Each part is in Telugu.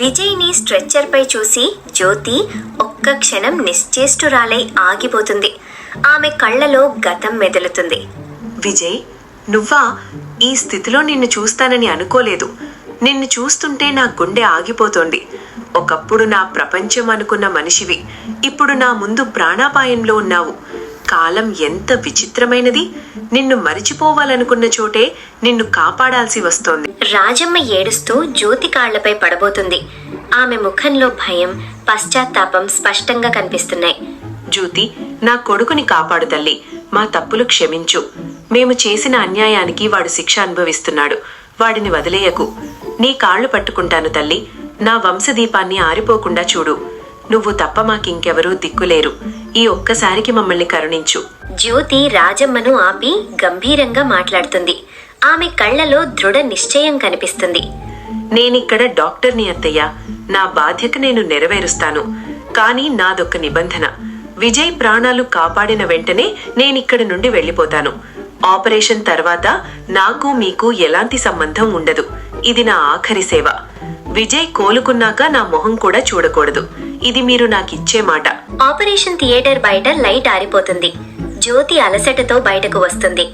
విజయ్ని స్ట్రెచ్చర్పై చూసి జ్యోతి ఒక్క క్షణం నిశ్చేష్టురాలై ఆగిపోతుంది. ఆమె కళ్ళలో గతం మెదులుతుంది. విజయ్, నువ్వా? ఈ స్థితిలో నిన్ను చూస్తానని అనుకోలేదు. నిన్ను చూస్తుంటే నా గుండె ఆగిపోతోంది. ఒకప్పుడు నా ప్రపంచం అనుకున్న మనిషివి ఇప్పుడు నా ముందు ప్రాణాపాయంలో ఉన్నావు. కాలం ఎంత విచిత్రమైనది. నిన్ను మరిచిపోవాలనుకున్న చోటే నిన్ను కాపాడాల్సి వస్తోంది. రాజమ్మ ఏడుస్తూ జ్యోతి కాళ్లపై పడబోతుంది. ఆమె ముఖంలో భయం, పశ్చాత్తాపం స్పష్టంగా కనిపిస్తున్నాయి. జ్యోతి, నా కొడుకుని కాపాడు తల్లి. మా తప్పులు క్షమించు. మేము చేసిన అన్యాయానికి వాడు శిక్ష అనుభవిస్తున్నాడు. వాడిని వదిలేయకు. నీ కాళ్ళు పట్టుకుంటాను తల్లి. నా వంశదీపాన్ని ఆరిపోకుండా చూడు. నువ్వు తప్ప మాకింకెవరూ దిక్కులేరు. ఈ ఒక్కసారికి మమ్మల్ని కరుణించు. జ్యోతి రాజమ్మను ఆపి గంభీరంగా మాట్లాడుతుంది. ఆమె కళ్లలో దృఢ నిశ్చయం కనిపిస్తుంది. నేనిక్కడ డాక్టర్ని అత్తయ్య. నా బాధ్యత నేను నెరవేరుస్తాను. కానీ నాదొక్క నిబంధన. విజయ్ ప్రాణాలు కాపాడిన వెంటనే నేనిక్కడి నుండి వెళ్ళిపోతాను. ఆపరేషన్ తర్వాత నాకు మీకు ఎలాంటి సంబంధం ఉండదు. ఇది నా ఆఖరి సేవ. విజయ్ కోలుకున్నాక నా మొహం కూడా చూడకూడదు. ఇది మీరు నాకిచ్చే మాట. ఆపరేషన్ థియేటర్ బయట లైట్ ఆరిపోతుంది. జ్యోతి అలసటతో బయటకు వస్తుంది.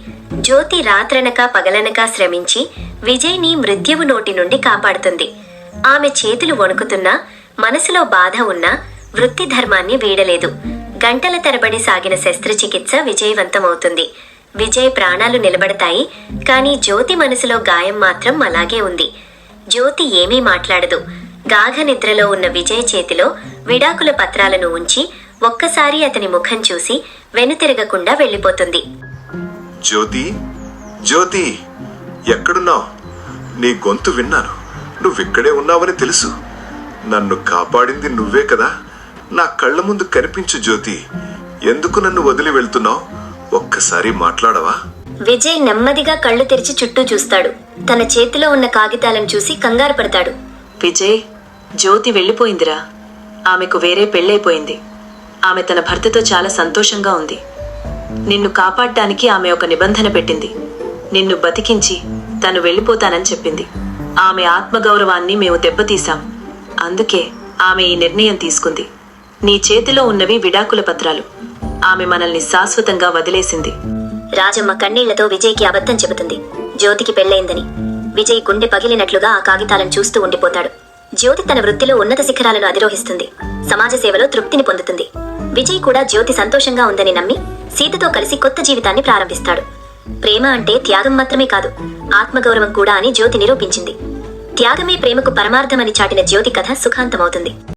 జ్యోతి రాత్రనక పగలనక శ్రమించి విజయ్ని మృత్యువు నోటి నుండి కాపాడుతుంది. ఆమె చేతులు వణుకుతున్నా, మనసులో బాధ ఉన్నా వృత్తి ధర్మాన్ని వీడలేదు. గంటల తరబడి సాగిన శస్త్రచికిత్స విజయవంతమవుతుంది. విజయ్ ప్రాణాలు నిలబడతాయి. కానీ జ్యోతి మనసులో గాయం మాత్రం అలాగే ఉంది. జ్యోతి ఏమీ మాట్లాడదు. గాఢ నిద్రలో ఉన్న విజయ్ చేతిలో విడాకుల పత్రాలను ఉంచి ఒక్కసారి అతని ముఖం చూసి వెనుతిరగకుండా వెళ్ళిపోతుంది. జ్యోతి, జ్యోతి, ఎక్కడున్నావు? నీ గొంతు విన్నాను. నువ్విక్కడే ఉన్నావని తెలుసు. నన్ను కాపాడింది నువ్వే కదా. నా కళ్ళ ముందు కనిపించు జ్యోతి. ఎందుకు నన్ను వదిలి వెళ్తున్నావు? ఒక్కసారి మాట్లాడవా? విజయ్ నెమ్మదిగా కళ్ళు తెరిచి చుట్టూ చూస్తాడు. తన చేతిలో ఉన్న కాగితాలను చూసి కంగారు పడతాడు. విజయ్, జ్యోతి వెళ్ళిపోయిందిరా. ఆమెకు వేరే పెళ్ళైపోయింది. ఆమె తన భర్తతో చాలా సంతోషంగా ఉంది. నిన్ను కాపాడటానికి ఆమె ఒక నిబంధన పెట్టింది. నిన్ను బతికించి తను వెళ్ళిపోతానని చెప్పింది. ఆమె ఆత్మగౌరవాన్ని మేము దెబ్బతీశాం. అందుకే ఆమె ఈ నిర్ణయం తీసుకుంది. నీ చేతిలో ఉన్నవి విడాకుల పత్రాలు. ఆమె మనల్ని శాశ్వతంగా వదిలేసింది. రాజమ్మ కన్నీళ్లతో విజయ్కి అబద్ధం చెబుతుంది. జ్యోతికి పెళ్లైందని. విజయ్ గుండె పగిలినట్లుగా ఆ కాగితాలను చూస్తూ ఉండిపోతాడు. జ్యోతి తన వృత్తిలో ఉన్నత శిఖరాలను అధిరోహిస్తుంది. సమాజ సేవలో తృప్తిని పొందుతుంది. విజయ్ కూడా జ్యోతి సంతోషంగా ఉందని నమ్మి సీతతో కలిసి కొత్త జీవితాన్ని ప్రారంభిస్తాడు. ప్రేమ అంటే త్యాగం మాత్రమే కాదు, ఆత్మగౌరవం కూడా అని జ్యోతి నిరూపించింది. త్యాగమే ప్రేమకు పరమార్థమని చాటిన జ్యోతి కథ సుఖాంతమవుతుంది.